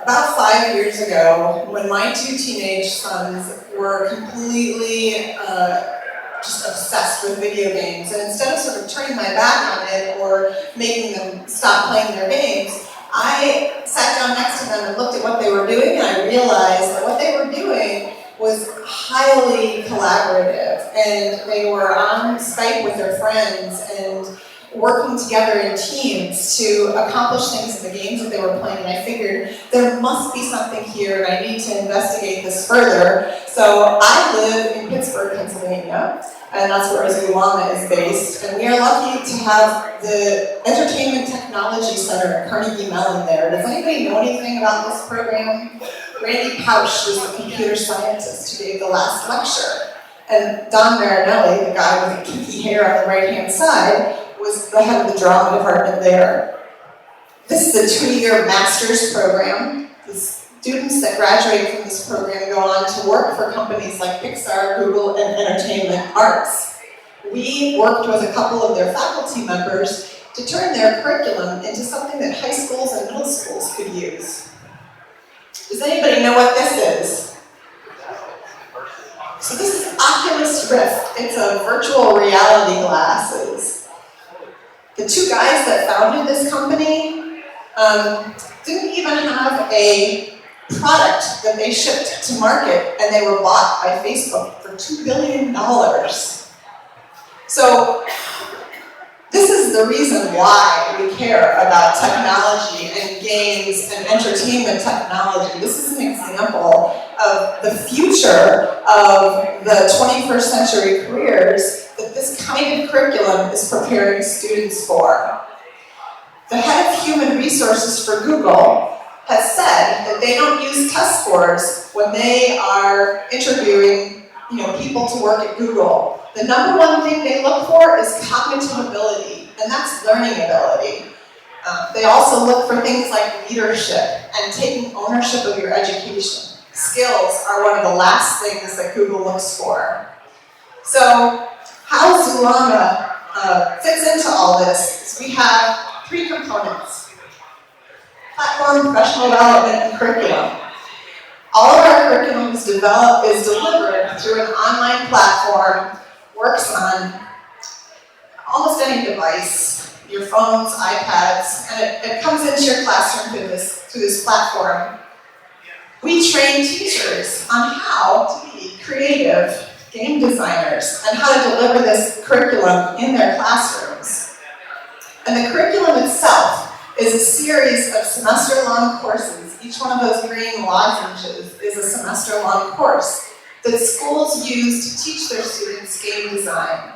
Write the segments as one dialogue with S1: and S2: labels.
S1: About 5 years ago, when my two teenage sons were completely just obsessed with video games, and instead of sort of turning my back on it or making them stop playing their games, I sat down next to them and looked at what they were doing, and I realized that what they were doing was highly collaborative, and they were on Skype with their friends and working together in teams to accomplish things in the games that they were playing, and I figured there must be something here and I need to investigate this further. So I live in Pittsburgh, Pennsylvania, and that's where Zulama is based, and we are lucky to have the Entertainment Technology Center at Carnegie Mellon there. Does anybody know anything about this program? Randy Pausch was the computer scientist who gave the last lecture, and Don Marinelli, the guy with the kinky hair on the right-hand side, was the head of the drama department there. This is a 2-year master's program. The students that graduate from this program go on to work for companies like Pixar, Google, and Entertainment Arts. We worked with a couple of their faculty members to turn their curriculum into something that high schools and middle schools could use. Does anybody know what this is? So this is Oculus Rift. It's a virtual reality glasses. The two guys that founded this company didn't even have a product that they shipped to market, and they were bought by Facebook for $2 billion. So this is the reason why we care about technology and games and entertainment technology. This is an example of the future of the 21st century careers that this kind of curriculum is preparing students for. The head of human resources for Google has said that they don't use test scores when they are interviewing people to work at Google. The number one thing they look for is cognitive ability, and that's learning ability. They also look for things like leadership and taking ownership of your education. Skills are one of the last things that Google looks for. So how Zulama fits into all this is we have 3 components: platform, professional development, and curriculum. All of our curriculum is delivered through an online platform, works on almost any device, your phones, iPads, and it comes into your classroom through this platform. We train teachers on how to be creative game designers and how to deliver this curriculum in their classrooms. And the curriculum itself is a series of semester-long courses. Each one of those green lozenges is a semester-long course that schools use to teach their students game design.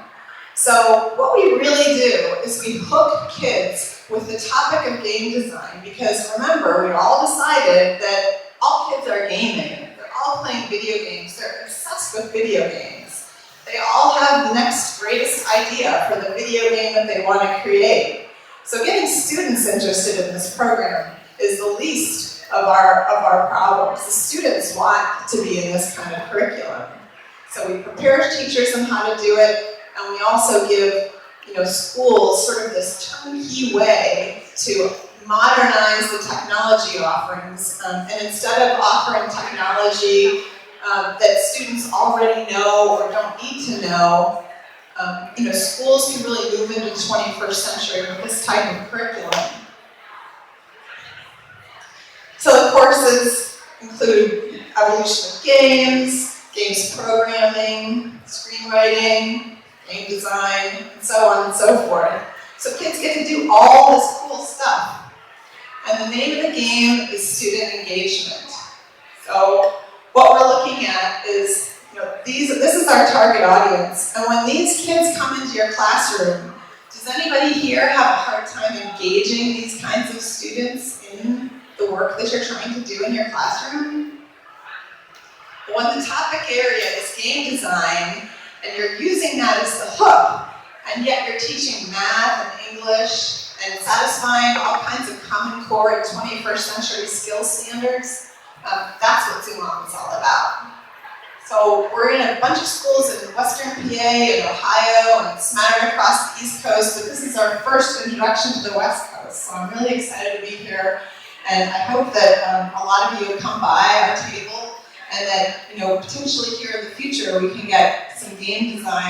S1: So what we really do is we hook kids with the topic of game design, because remember, we all decided that all kids are gaming. They're all playing video games. They're obsessed with video games. They all have the next greatest idea for the video game that they want to create. So getting students interested in this program is the least of our problems. The students want to be in this kind of curriculum. So we prepare teachers on how to do it, and we also give schools sort of this turnkey way to modernize the technology offerings, and instead of offering technology that students already know or don't need to know, schools can really move into the 21st century with this type of curriculum. So the courses include evolution of games, games programming, screenwriting, game design, and so on and so forth. So kids get to do all this cool stuff. And the name of the game is student engagement. So what we're looking at is, this is our target audience. And when these kids come into your classroom, does anybody here have a hard time engaging these kinds of students in the work that you're trying to do in your classroom? But when the topic area is game design, and you're using that as the hook, and yet you're teaching math and English and satisfying all kinds of Common Core and 21st century skill standards, that's what Zulama is all about. So we're in a bunch of schools in Western PA and Ohio and smattered across the East Coast, but this is our first introduction to the West Coast, so I'm really excited to be here. And I hope that a lot of you come by our table and that, potentially here in the future we can get some game design